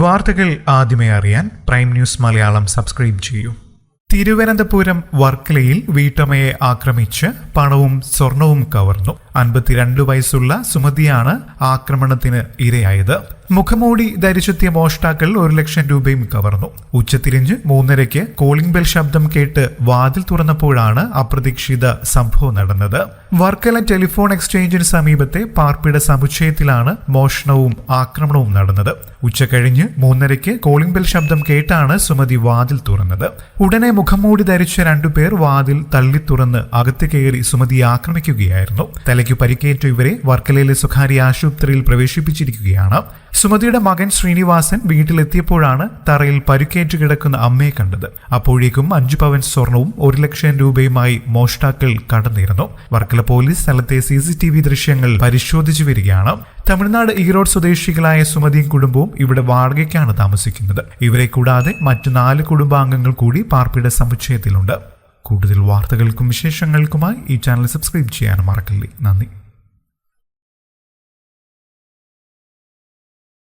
വാർത്തകൾ ആദ്യമേ അറിയാൻ പ്രൈം ന്യൂസ് മലയാളം സബ്സ്ക്രൈബ് ചെയ്യൂ. തിരുവനന്തപുരം വർക്കലയിൽ വീട്ടമ്മയെ ആക്രമിച്ച് പണവും സ്വർണവും കവർന്നു. 52 വയസ്സുള്ള സുമതിയാണ് ആക്രമണത്തിന് ഇരയായത്. മുഖംമൂടി ധരിച്ചെത്തിയ മോഷ്ടാക്കൾ 1 ലക്ഷം രൂപയും കവർന്നു. ഉച്ചതിരിഞ്ഞ് 3:30 കോളിംഗ് ബെൽ ശബ്ദം കേട്ട് വാതിൽ തുറന്നപ്പോഴാണ് അപ്രതീക്ഷിത സംഭവം നടന്നത്. വർക്കല ടെലിഫോൺ എക്സ്ചേഞ്ചിന് സമീപത്തെ പാർപ്പിട സമുച്ചയത്തിലാണ് മോഷണവും ആക്രമണവും നടന്നത്. ഉച്ചകഴിഞ്ഞ് 3:30 കോളിംഗ് ബെൽ ശബ്ദം കേട്ടാണ് സുമതി വാതിൽ തുറന്നത്. ഉടനെ മുഖംമൂടി ധരിച്ച 2 പേർ വാതിൽ തള്ളി തുറന്ന് അകത്ത് കയറി സുമതിയെ ആക്രമിക്കുകയായിരുന്നു. തലയ്ക്ക് പരിക്കേറ്റ ഇവരെ വർക്കലയിലെ സ്വകാര്യ ആശുപത്രിയിൽ പ്രവേശിപ്പിച്ചിരിക്കുകയാണ്. സുമതിയുടെ മകൻ ശ്രീനിവാസൻ വീട്ടിലെത്തിയപ്പോഴാണ് തറയിൽ പരിക്കേറ്റ് കിടക്കുന്ന അമ്മയെ കണ്ടത്. അപ്പോഴേക്കും 5 പവൻ സ്വർണവും 1 ലക്ഷം രൂപയുമായി മോഷ്ടാക്കൾ കടന്നിരുന്നു. വർക്കല പോലീസ് സ്ഥലത്തെ CCTV ദൃശ്യങ്ങൾ പരിശോധിച്ചു വരികയാണ്. തമിഴ്നാട് ഈറോഡ് സ്വദേശികളായ സുമതിയും കുടുംബവും ഇവിടെ വാടകയ്ക്കാണ് താമസിക്കുന്നത്. ഇവരെ കൂടാതെ മറ്റു 4 കുടുംബാംഗങ്ങൾ കൂടി പാർപ്പിട സമുച്ചയത്തിലുണ്ട്. കൂടുതൽ വാർത്തകൾക്കും വിശേഷങ്ങൾക്കുമായി ഈ ചാനൽ സബ്സ്ക്രൈബ് ചെയ്യാൻ മറക്കല്ലേ. നന്ദി.